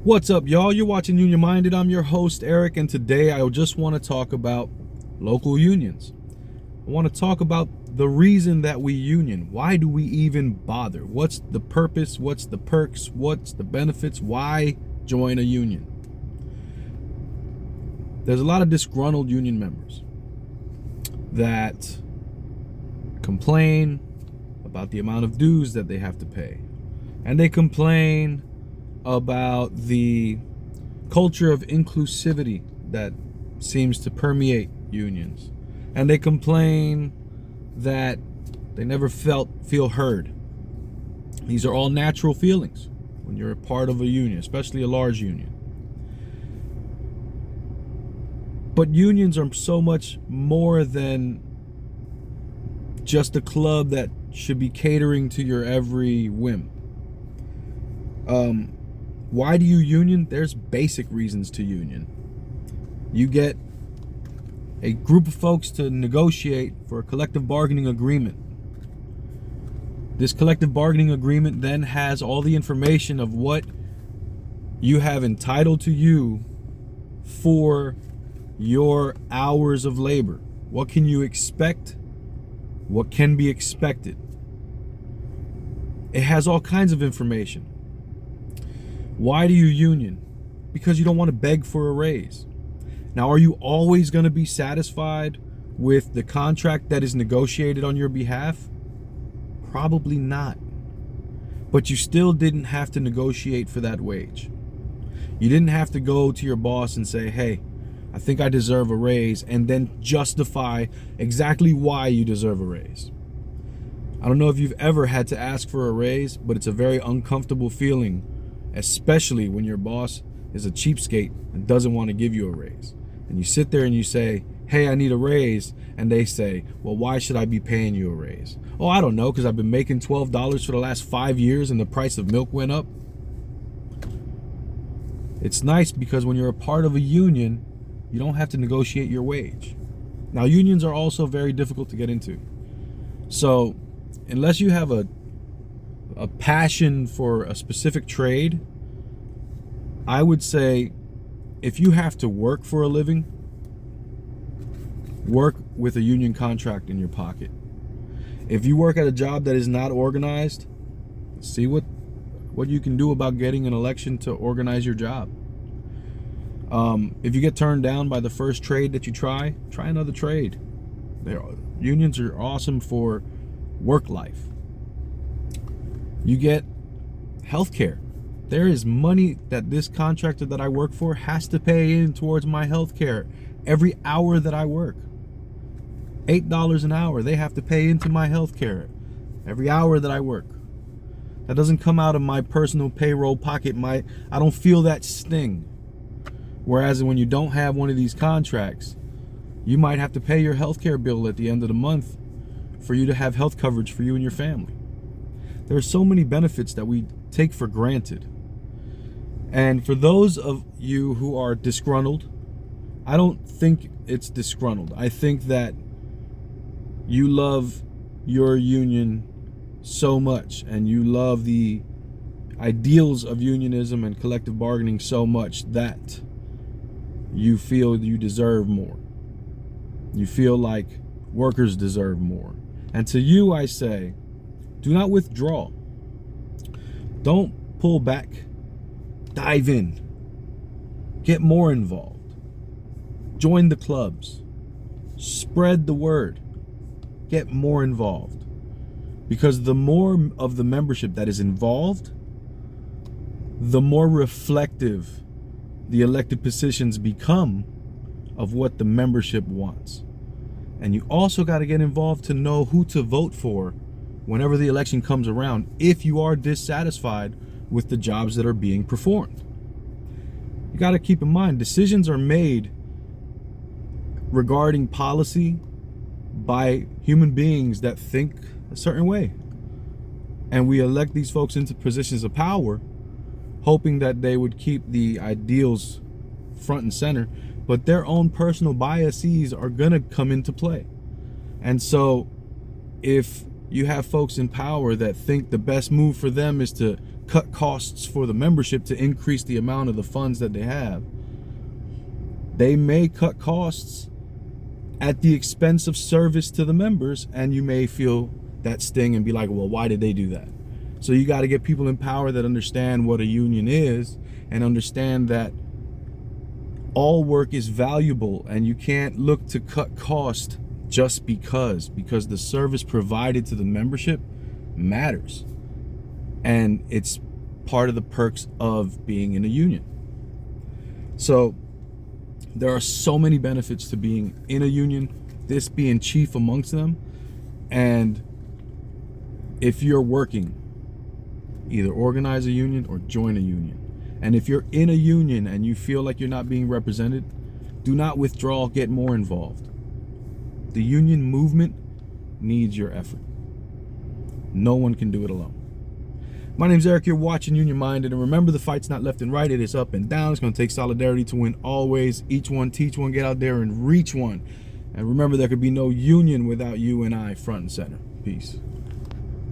What's up, y'all? You're watching Union Minded. I'm your host, Eric, and today I just want to talk about local unions. I want to talk about the reason that we union. Why do we even bother? What's the purpose? What's the perks? What's the benefits? Why join a union? There's a lot of disgruntled union members that complain about the amount of dues that they have to pay. And they complain about the culture of inclusivity that seems to permeate unions. And they complain that they never feel heard. These are all natural feelings when you're a part of a union, especially a large union. But unions are so much more than just a club that should be catering to your every whim. Why do you union? There's basic reasons to union. You get a group of folks to negotiate for a collective bargaining agreement. This collective bargaining agreement then has all the information of what you have entitled to you for your hours of labor. What can you expect? What can be expected? It has all kinds of information. Why do you union? Because you don't want to beg for a raise. Now, are you always going to be satisfied with the contract that is negotiated on your behalf? Probably not. But you still didn't have to negotiate for that wage. You didn't have to go to your boss and say, hey, I think I deserve a raise, and then justify exactly why you deserve a raise. I don't know if you've ever had to ask for a raise, but it's a very uncomfortable feeling, especially when your boss is a cheapskate and doesn't want to give you a raise. And you sit there and you say, hey, I need a raise. And they say, well, why should I be paying you a raise? Oh, I don't know, because I've been making $12 for the last 5 years and the price of milk went up. It's nice because when you're a part of a union, you don't have to negotiate your wage. Now, unions are also very difficult to get into. So unless you have a passion for a specific trade, I would say if you have to work for a living, work with a union contract in your pocket. If you work at a job that is not organized, see what you can do about getting an election to organize your job. If you get turned down by the first trade that you try another trade. Unions are awesome for work life. You get health care. There is money that this contractor that I work for has to pay in towards my health care every hour that I work. $8 an hour they have to pay into my health care every hour that I work. That doesn't come out of my personal payroll pocket. I don't feel that sting. Whereas when you don't have one of these contracts, you might have to pay your health care bill at the end of the month for you to have health coverage for you and your family. There are so many benefits that we take for granted. And for those of you who are disgruntled, I don't think it's disgruntled. I think that you love your union so much and you love the ideals of unionism and collective bargaining so much that you feel you deserve more. You feel like workers deserve more. And to you, I say, do not withdraw. Don't pull back. Dive in. Get more involved. Join the clubs. Spread the word. Get more involved. Because the more of the membership that is involved, the more reflective the elected positions become of what the membership wants. And you also got to get involved to know who to vote for whenever the election comes around, if you are dissatisfied with the jobs that are being performed. You got to keep in mind, decisions are made regarding policy by human beings that think a certain way. And we elect these folks into positions of power, hoping that they would keep the ideals front and center, but their own personal biases are going to come into play. And so if you have folks in power that think the best move for them is to cut costs for the membership to increase the amount of the funds that they have. They may cut costs at the expense of service to the members, and you may feel that sting and be like, well, why did they do that? So you got to get people in power that understand what a union is and understand that all work is valuable, and you can't look to cut cost just because the service provided to the membership matters, and it's part of the perks of being in a union. So there are so many benefits to being in a union, this being chief amongst them. And if you're working, either organize a union or join a union. And if you're in a union and you feel like you're not being represented, do not withdraw, get more involved. The union movement needs your effort. No one can do it alone. My name's Eric, you're watching Union Minded, and remember, the fight's not left and right, it is up and down. It's going to take solidarity to win always. Each one, teach one, get out there and reach one. And remember, there could be no union without you and I front and center. Peace.